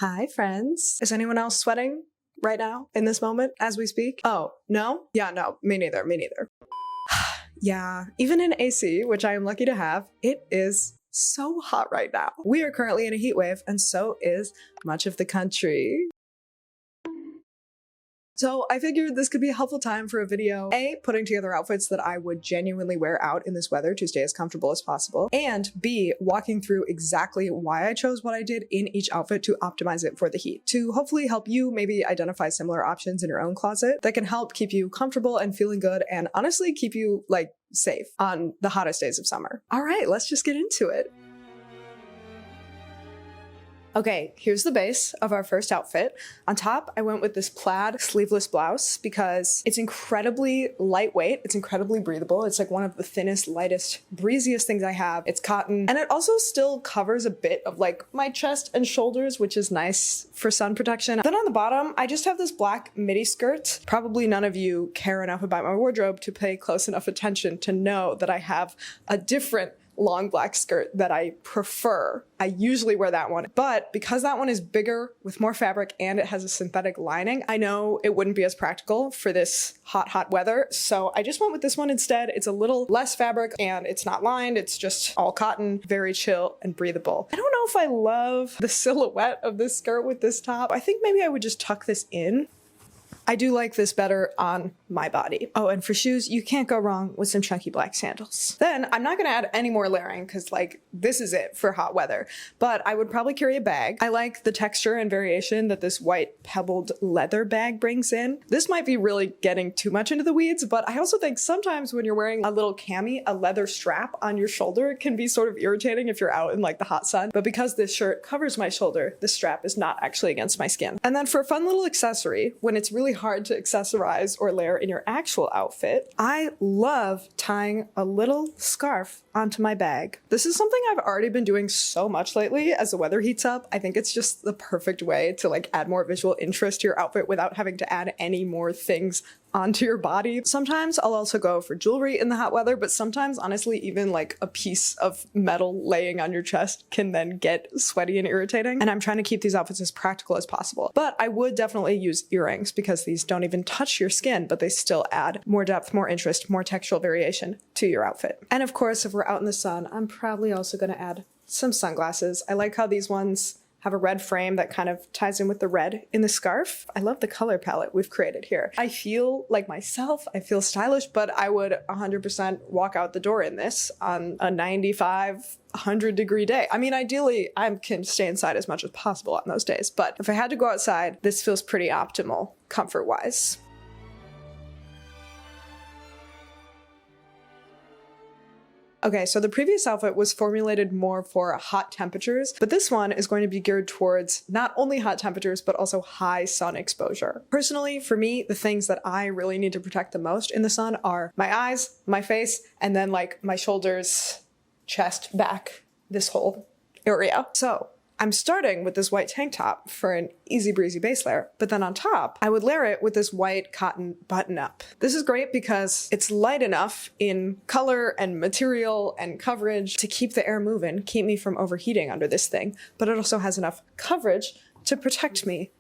Hi, friends. Is anyone else sweating right now in this moment as we speak? Oh, no? Yeah, no, me neither, me neither. Yeah, even in AC, which I am lucky to have, it is so hot right now. We are currently in a heat wave, and so is much of the country. So I figured this could be a helpful time for a video, A, putting together outfits that I would genuinely wear out in this weather to stay as comfortable as possible, and B, walking through exactly why I chose what I did in each outfit to optimize it for the heat, to hopefully help you maybe identify similar options in your own closet that can help keep you comfortable and feeling good and honestly keep you like safe on the hottest days of summer. All right, let's just get into it. Okay, here's the base of our first outfit. On top, I went with this plaid sleeveless blouse because it's incredibly lightweight, it's incredibly breathable, it's like one of the thinnest, lightest, breeziest things I have. It's cotton, and it also still covers a bit of like my chest and shoulders, which is nice for sun protection. Then on the bottom, I just have this black midi skirt. Probably none of you care enough about my wardrobe to pay close enough attention to know that I have a different long black skirt that I prefer. I usually wear that one, but because that one is bigger with more fabric and it has a synthetic lining, I know it wouldn't be as practical for this hot weather, so I just went with this one instead. It's a little less fabric and it's not lined, it's just all cotton, very chill and breathable. I don't know if I love the silhouette of this skirt with this top. I think maybe I would just tuck this in. I do like this better on my body. Oh, and for shoes, you can't go wrong with some chunky black sandals. Then I'm not gonna add any more layering because like this is it for hot weather, but I would probably carry a bag. I like the texture and variation that this white pebbled leather bag brings in. This might be really getting too much into the weeds, but I also think sometimes when you're wearing a little cami, a leather strap on your shoulder can be sort of irritating if you're out in like the hot sun. But because this shirt covers my shoulder, the strap is not actually against my skin. And then for a fun little accessory, when it's really hard to accessorize or layer in your actual outfit, I love tying a little scarf onto my bag. This is something I've already been doing so much lately as the weather heats up. I think it's just the perfect way to like add more visual interest to your outfit without having to add any more things onto your body. Sometimes I'll also go for jewelry in the hot weather, but sometimes honestly even like a piece of metal laying on your chest can then get sweaty and irritating. And I'm trying to keep these outfits as practical as possible. But I would definitely use earrings because these don't even touch your skin, but they still add more depth, more interest, more textural variation to your outfit. And of course, if we're out in the sun, I'm probably also going to add some sunglasses. I like how these ones have a red frame that kind of ties in with the red in the scarf. I love the color palette we've created here. I feel like myself, I feel stylish, but I would 100% walk out the door in this on a 95, 100 degree day. I mean, ideally, I can stay inside as much as possible on those days, but if I had to go outside, this feels pretty optimal comfort-wise. Okay, so the previous outfit was formulated more for hot temperatures, but this one is going to be geared towards not only hot temperatures, but also high sun exposure. Personally, for me, the things that I really need to protect the most in the sun are my eyes, my face, and then like my shoulders, chest, back, this whole area. So I'm starting with this white tank top for an easy breezy base layer, but then on top, I would layer it with this white cotton button up. This is great because it's light enough in color and material and coverage to keep the air moving, keep me from overheating under this thing, but it also has enough coverage to protect me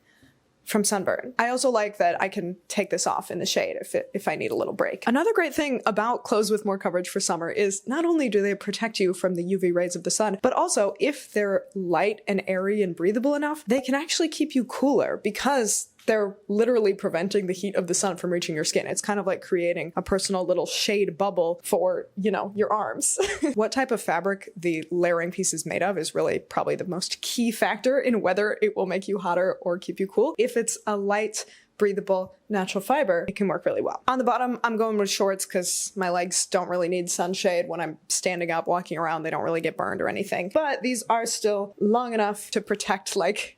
from sunburn. I also like that I can take this off in the shade if I need a little break. Another great thing about clothes with more coverage for summer is not only do they protect you from the UV rays of the sun, but also if they're light and airy and breathable enough, they can actually keep you cooler because they're literally preventing the heat of the sun from reaching your skin. It's kind of like creating a personal little shade bubble for, you know, your arms. What type of fabric the layering piece is made of is really probably the most key factor in whether it will make you hotter or keep you cool. If it's a light, breathable, natural fiber, it can work really well. On the bottom, I'm going with shorts because my legs don't really need sunshade. When I'm standing up, walking around, they don't really get burned or anything. But these are still long enough to protect like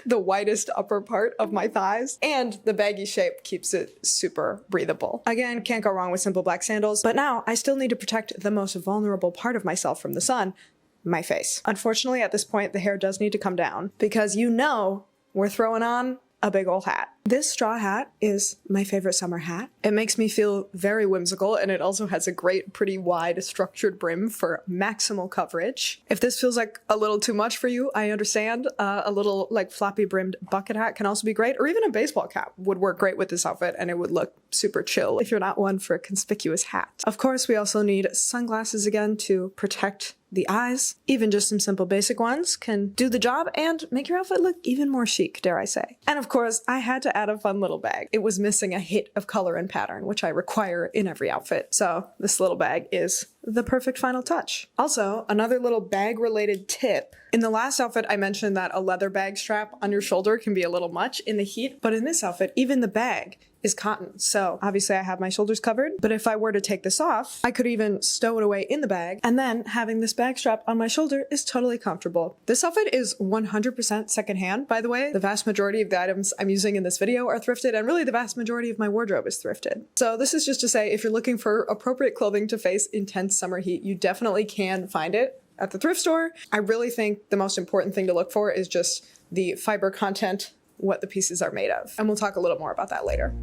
the whitest upper part of my thighs, and the baggy shape keeps it super breathable. Again, can't go wrong with simple black sandals, but now I still need to protect the most vulnerable part of myself from the sun, my face. Unfortunately, at this point, the hair does need to come down because you know we're throwing on a big ol' hat. This straw hat is my favorite summer hat. It makes me feel very whimsical, and it also has a great, pretty wide, structured brim for maximal coverage. If this feels like a little too much for you, I understand. A little like floppy brimmed bucket hat can also be great, or even a baseball cap would work great with this outfit, and it would look super chill if you're not one for a conspicuous hat. Of course, we also need sunglasses again to protect the eyes. Even just some simple basic ones can do the job and make your outfit look even more chic, dare I say. And of course, I had to add a fun little bag. It was missing a hit of color and pattern, which I require in every outfit. So this little bag is the perfect final touch. Also, another little bag related tip. In the last outfit, I mentioned that a leather bag strap on your shoulder can be a little much in the heat, but in this outfit, even the bag is cotton. So obviously I have my shoulders covered, but if I were to take this off, I could even stow it away in the bag, and then having this bag strap on my shoulder is totally comfortable. This outfit is 100% secondhand, by the way. The vast majority of the items I'm using in this video are thrifted, and really the vast majority of my wardrobe is thrifted. So this is just to say, if you're looking for appropriate clothing to face intense summer heat, you definitely can find it at the thrift store. I really think the most important thing to look for is just the fiber content, what the pieces are made of. And we'll talk a little more about that later.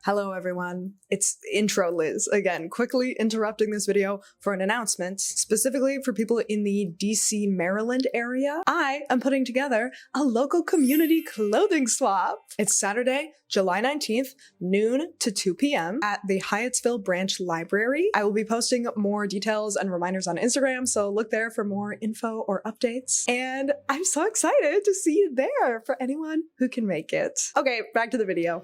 Hello everyone, it's Intro Liz, again, quickly interrupting this video for an announcement, specifically for people in the DC, Maryland area. I am putting together a local community clothing swap. It's Saturday, July 19th, noon to 2 p.m. at the Hyattsville Branch Library. I will be posting more details and reminders on Instagram, so look there for more info or updates. And I'm so excited to see you there for anyone who can make it. Okay, back to the video.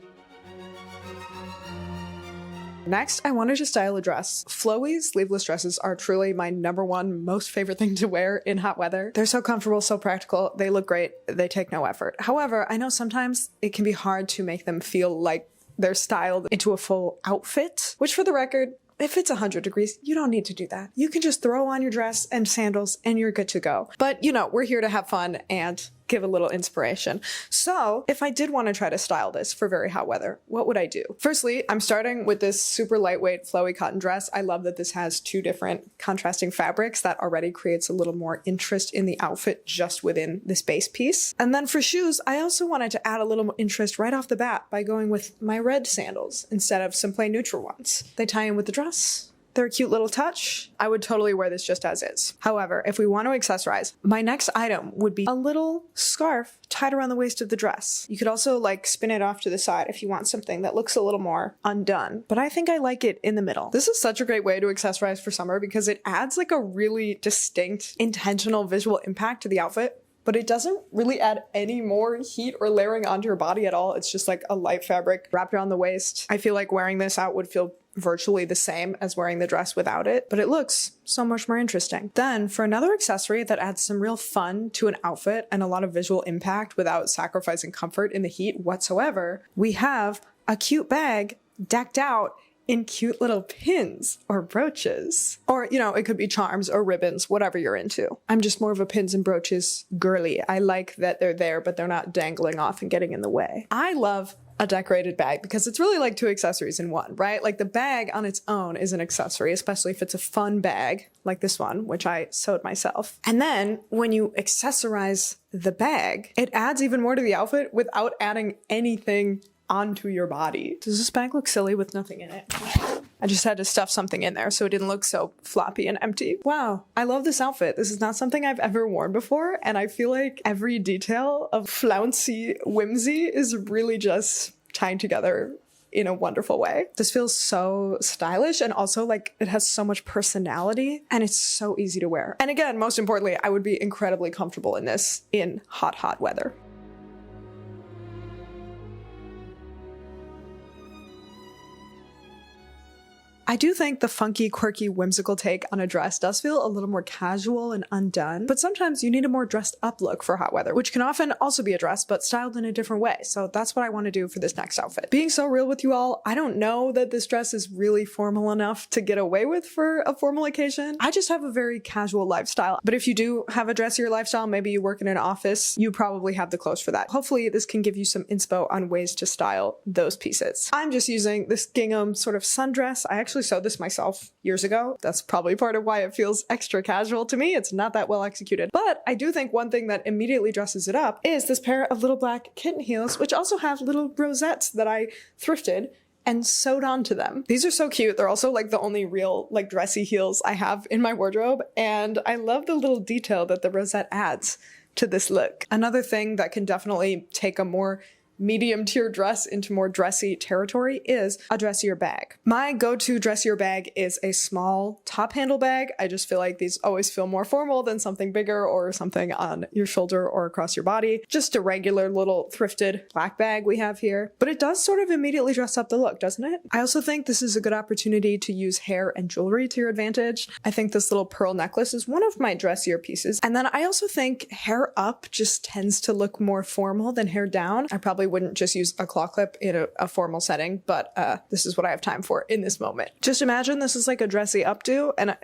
Next, I wanted to style a dress. Flowy, sleeveless dresses are truly my #1 most favorite thing to wear in hot weather. They're so comfortable, so practical, they look great, they take no effort. However, I know sometimes it can be hard to make them feel like they're styled into a full outfit, which for the record, if it's 100 degrees, you don't need to do that. You can just throw on your dress and sandals and you're good to go. But you know, we're here to have fun and give a little inspiration. So if I did want to try to style this for very hot weather, what would I do? Firstly, I'm starting with this super lightweight flowy cotton dress. I love that this has 2 different contrasting fabrics. That already creates a little more interest in the outfit just within this base piece. And then for shoes, I also wanted to add a little more interest right off the bat by going with my red sandals instead of some plain neutral ones. They tie in with the dress. They're a cute little touch. I would totally wear this just as is. However, if we want to accessorize, my next item would be a little scarf tied around the waist of the dress. You could also like spin it off to the side if you want something that looks a little more undone, but I think I like it in the middle. This is such a great way to accessorize for summer because it adds like a really distinct, intentional visual impact to the outfit, but it doesn't really add any more heat or layering onto your body at all. It's just like a light fabric wrapped around the waist. I feel like wearing this out would feel virtually the same as wearing the dress without it, but it looks so much more interesting. Then for another accessory that adds some real fun to an outfit and a lot of visual impact without sacrificing comfort in the heat whatsoever, we have a cute bag decked out in cute little pins or brooches. Or, you know, it could be charms or ribbons, whatever you're into. I'm just more of a pins and brooches girly. I like that they're there, but they're not dangling off and getting in the way. I love a decorated bag because it's really like 2 accessories in one, right? Like the bag on its own is an accessory, especially if it's a fun bag like this one, which I sewed myself. And then when you accessorize the bag, it adds even more to the outfit without adding anything onto your body. Does this bag look silly with nothing in it? I just had to stuff something in there so it didn't look so floppy and empty. Wow, I love this outfit. This is not something I've ever worn before, and I feel like every detail of flouncy whimsy is really just tying together in a wonderful way. This feels so stylish, and also like it has so much personality, and it's so easy to wear. And again, most importantly, I would be incredibly comfortable in this in hot, hot weather. I do think the funky, quirky, whimsical take on a dress does feel a little more casual and undone, but sometimes you need a more dressed up look for hot weather, which can often also be a dress, but styled in a different way. So that's what I want to do for this next outfit. Being so real with you all, I don't know that this dress is really formal enough to get away with for a formal occasion. I just have a very casual lifestyle, but if you do have a dressier lifestyle, maybe you work in an office, you probably have the clothes for that. Hopefully this can give you some inspo on ways to style those pieces. I'm just using this gingham sort of sundress. I actually actually sewed this myself years ago. That's probably part of why it feels extra casual to me. It's not that well executed. But I do think one thing that immediately dresses it up is this pair of little black kitten heels, which also have little rosettes that I thrifted and sewed onto them. These are so cute. They're also like the only real like dressy heels I have in my wardrobe, and I love the little detail that the rosette adds to this look. Another thing that can definitely take a more medium tier dress into more dressy territory is a dressier bag. My go-to dressier bag is a small top handle bag. I just feel like these always feel more formal than something bigger or something on your shoulder or across your body. Just a regular little thrifted black bag we have here. But it does sort of immediately dress up the look, doesn't it? I also think this is a good opportunity to use hair and jewelry to your advantage. I think this little pearl necklace is one of my dressier pieces. And then I also think hair up just tends to look more formal than hair down. I probably wouldn't just use a claw clip in a formal setting, but this is what I have time for in this moment. Just imagine this is like a dressy updo, and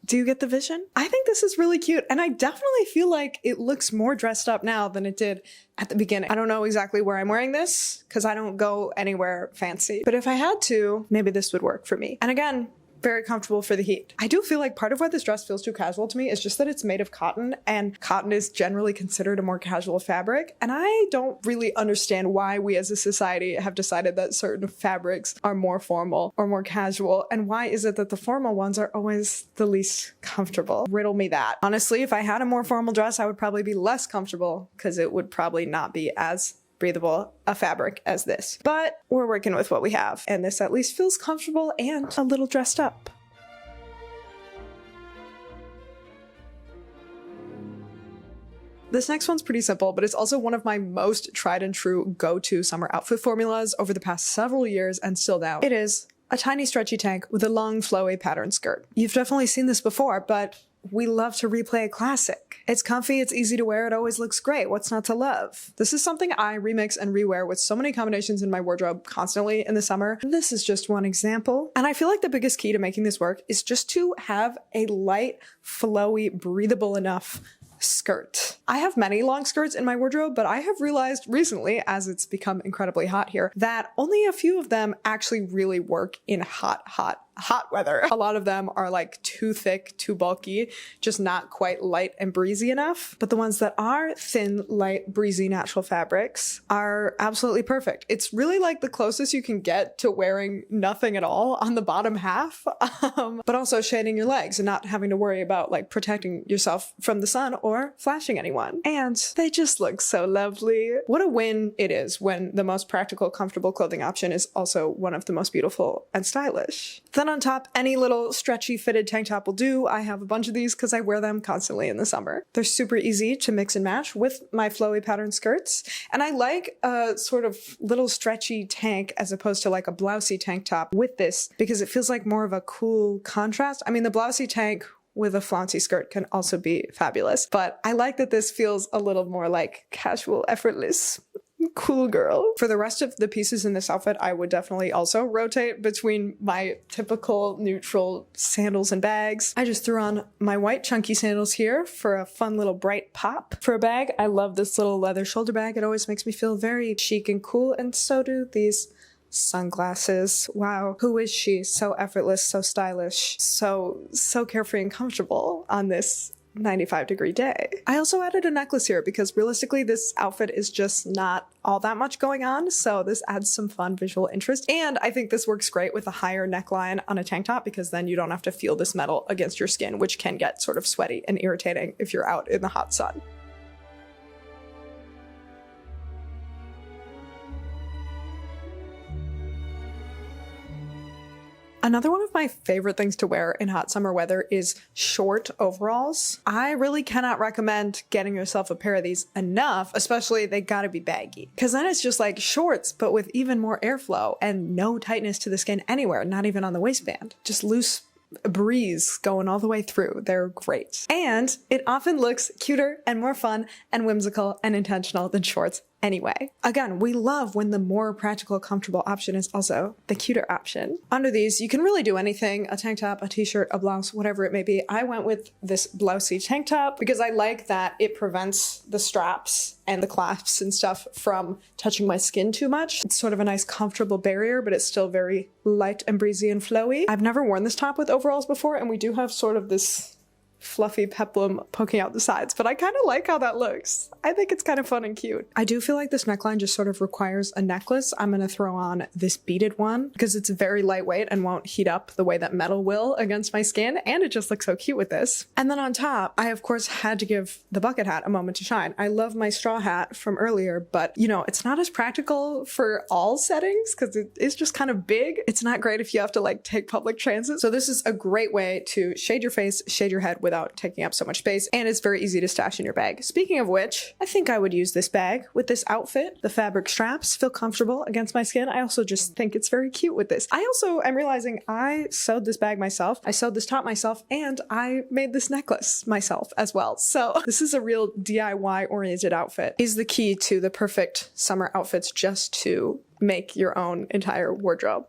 do you get the vision? I think this is really cute, and I definitely feel like it looks more dressed up now than it did at the beginning. I don't know exactly where I'm wearing this because I don't go anywhere fancy, but if I had to, maybe this would work for me. And again, very comfortable for the heat. I do feel like part of why this dress feels too casual to me is just that it's made of cotton, and cotton is generally considered a more casual fabric. And I don't really understand why we as a society have decided that certain fabrics are more formal or more casual. And why is it that the formal ones are always the least comfortable? Riddle me that. Honestly, if I had a more formal dress, I would probably be less comfortable because it would probably not be as breathable a fabric as this. But we're working with what we have, and this at least feels comfortable and a little dressed up. This next one's pretty simple, but it's also one of my most tried and true go-to summer outfit formulas over the past several years and still now. It is a tiny stretchy tank with a long flowy pattern skirt. You've definitely seen this before, but we love to replay a classic. It's comfy, it's easy to wear, it always looks great. What's not to love? This is something I remix and rewear with so many combinations in my wardrobe constantly in the summer. This is just one example. And I feel like the biggest key to making this work is just to have a light, flowy, breathable enough skirt. I have many long skirts in my wardrobe, but I have realized recently, as it's become incredibly hot here, that only a few of them actually really work in hot weather. A lot of them are like too thick, too bulky, just not quite light and breezy enough. But the ones that are thin, light, breezy, natural fabrics are absolutely perfect. It's really like the closest you can get to wearing nothing at all on the bottom half, but also shading your legs and not having to worry about like protecting yourself from the sun or flashing anyone. And they just look so lovely. What a win it is when the most practical, comfortable clothing option is also one of the most beautiful and stylish. Then on top, any little stretchy fitted tank top will do. I have a bunch of these because I wear them constantly in the summer. They're super easy to mix and match with my flowy pattern skirts. And I like a sort of little stretchy tank as opposed to like a blousey tank top with this because it feels like more of a cool contrast. I mean, the blousey tank with a flouncy skirt can also be fabulous, but I like that this feels a little more like casual, effortless, cool girl. For the rest of the pieces in this outfit, I would definitely also rotate between my typical neutral sandals and bags. I just threw on my white chunky sandals here for a fun little bright pop. For a bag, I love this little leather shoulder bag. It always makes me feel very chic and cool, and so do these sunglasses. Wow, who is she? So effortless, so stylish, so carefree and comfortable on this 95-degree day. I also added a necklace here because realistically this outfit is just not all that much going on, so this adds some fun visual interest. And I think this works great with a higher neckline on a tank top because then you don't have to feel this metal against your skin, which can get sort of sweaty and irritating if you're out in the hot sun. Another one of my favorite things to wear in hot summer weather is short overalls. I really cannot recommend getting yourself a pair of these enough, especially they gotta be baggy. Cause then it's just like shorts, but with even more airflow and no tightness to the skin anywhere, not even on the waistband. Just loose breeze going all the way through. They're great. And it often looks cuter and more fun and whimsical and intentional than shorts anyway. Again, we love when the more practical, comfortable option is also the cuter option. Under these, you can really do anything, a tank top, a t-shirt, a blouse, whatever it may be. I went with this blousey tank top because I like that it prevents the straps and the clasps and stuff from touching my skin too much. It's sort of a nice comfortable barrier, but it's still very light and breezy and flowy. I've never worn this top with overalls before, and we do have sort of this fluffy peplum poking out the sides, but I kind of like how that looks. I think it's kind of fun and cute. I do feel like this neckline just sort of requires a necklace. I'm gonna throw on this beaded one because it's very lightweight and won't heat up the way that metal will against my skin, and it just looks so cute with this. And then on top, I of course had to give the bucket hat a moment to shine. I love my straw hat from earlier, but you know, it's not as practical for all settings because it is just kind of big. It's not great if you have to like take public transit. So this is a great way to shade your face, shade your head without taking up so much space, and it's very easy to stash in your bag. Speaking of which, I think I would use this bag with this outfit. The fabric straps feel comfortable against my skin. I also just think it's very cute with this. I also am realizing I sewed this bag myself, I sewed this top myself, and I made this necklace myself as well. So this is a real DIY oriented outfit. Is the key to the perfect summer outfits, just to make your own entire wardrobe.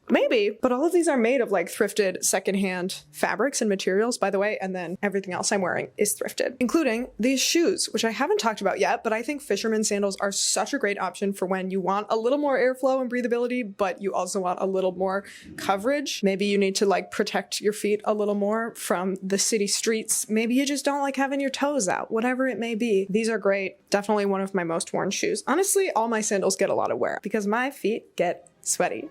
Maybe, but all of these are made of like thrifted secondhand fabrics and materials, by the way, and then everything else I'm wearing is thrifted, including these shoes, which I haven't talked about yet, but I think fisherman sandals are such a great option for when you want a little more airflow and breathability, but you also want a little more coverage. Maybe you need to like protect your feet a little more from the city streets. Maybe you just don't like having your toes out, whatever it may be. These are great. Definitely one of my most worn shoes. Honestly, all my sandals get a lot of wear because my feet get sweaty.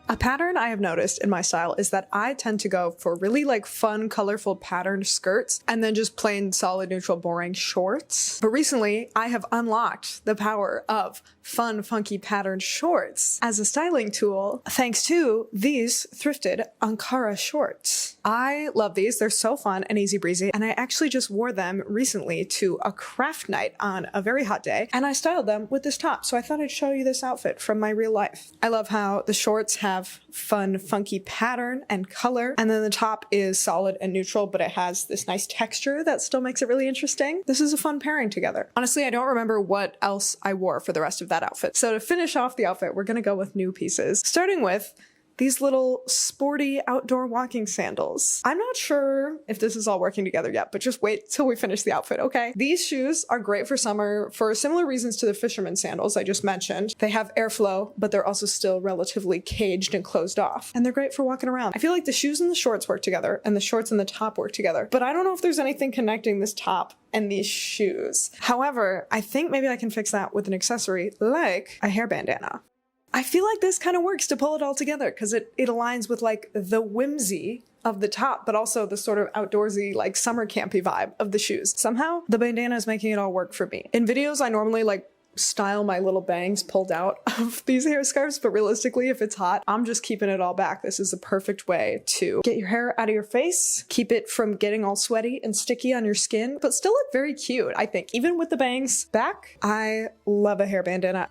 A pattern I have noticed in my style is that I tend to go for really like fun, colorful patterned skirts and then just plain solid, neutral, boring shorts. But recently I have unlocked the power of fun, funky patterned shorts as a styling tool thanks to these thrifted Ankara shorts. I love these. They're so fun and easy breezy, and I actually just wore them recently to a craft night on a very hot day, and I styled them with this top, so I thought I'd show you this outfit from my real life. I love how the shorts have fun, funky pattern and color, and then the top is solid and neutral, but it has this nice texture that still makes it really interesting. This is a fun pairing together. Honestly, I don't remember what else I wore for the rest of that outfit, so to finish off the outfit, we're gonna go with new pieces, starting with these little sporty outdoor walking sandals. I'm not sure if this is all working together yet, but just wait till we finish the outfit, okay? These shoes are great for summer for similar reasons to the fisherman sandals I just mentioned. They have airflow, but they're also still relatively caged and closed off, and they're great for walking around. I feel like the shoes and the shorts work together, and the shorts and the top work together, but I don't know if there's anything connecting this top and these shoes. However, I think maybe I can fix that with an accessory like a hair bandana. I feel like this kind of works to pull it all together because it aligns with like the whimsy of the top, but also the sort of outdoorsy, like summer campy vibe of the shoes. Somehow the bandana is making it all work for me. In videos, I normally like style my little bangs pulled out of these hair scarves, but realistically, if it's hot, I'm just keeping it all back. This is a perfect way to get your hair out of your face, keep it from getting all sweaty and sticky on your skin, but still look very cute, I think. Even with the bangs back, I love a hair bandana.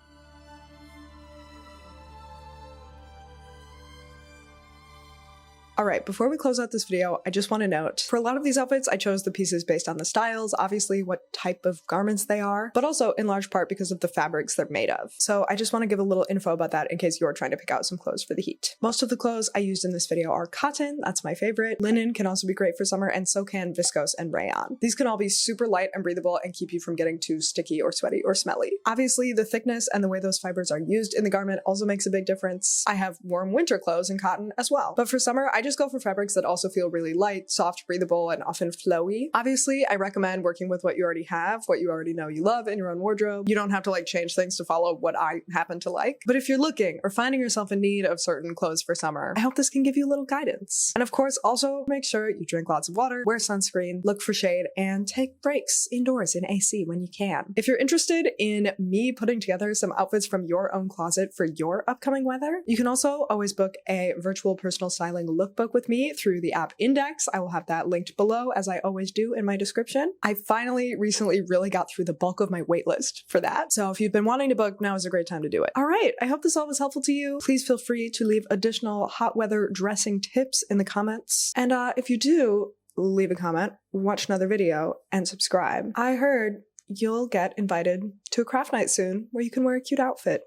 All right, before we close out this video, I just want to note, for a lot of these outfits, I chose the pieces based on the styles, obviously what type of garments they are, but also in large part because of the fabrics they're made of. So I just want to give a little info about that in case you're trying to pick out some clothes for the heat. Most of the clothes I used in this video are cotton, that's my favorite. Linen can also be great for summer, and so can viscose and rayon. These can all be super light and breathable and keep you from getting too sticky or sweaty or smelly. Obviously, the thickness and the way those fibers are used in the garment also makes a big difference. I have warm winter clothes in cotton as well, but for summer, I just go for fabrics that also feel really light, soft, breathable, and often flowy. Obviously, I recommend working with what you already have, what you already know you love in your own wardrobe. You don't have to like change things to follow what I happen to like. But if you're looking or finding yourself in need of certain clothes for summer, I hope this can give you a little guidance. And of course, also make sure you drink lots of water, wear sunscreen, look for shade, and take breaks indoors in AC when you can. If you're interested in me putting together some outfits from your own closet for your upcoming weather, you can also always book a virtual personal styling lookbook with me through the app Index. I will have that linked below, as I always do in my description. I finally recently really got through the bulk of my waitlist for that. So if you've been wanting to book, now is a great time to do it. All right, I hope this all was helpful to you. Please feel free to leave additional hot weather dressing tips in the comments. And if you do, leave a comment, watch another video, and subscribe. I heard you'll get invited to a craft night soon where you can wear a cute outfit.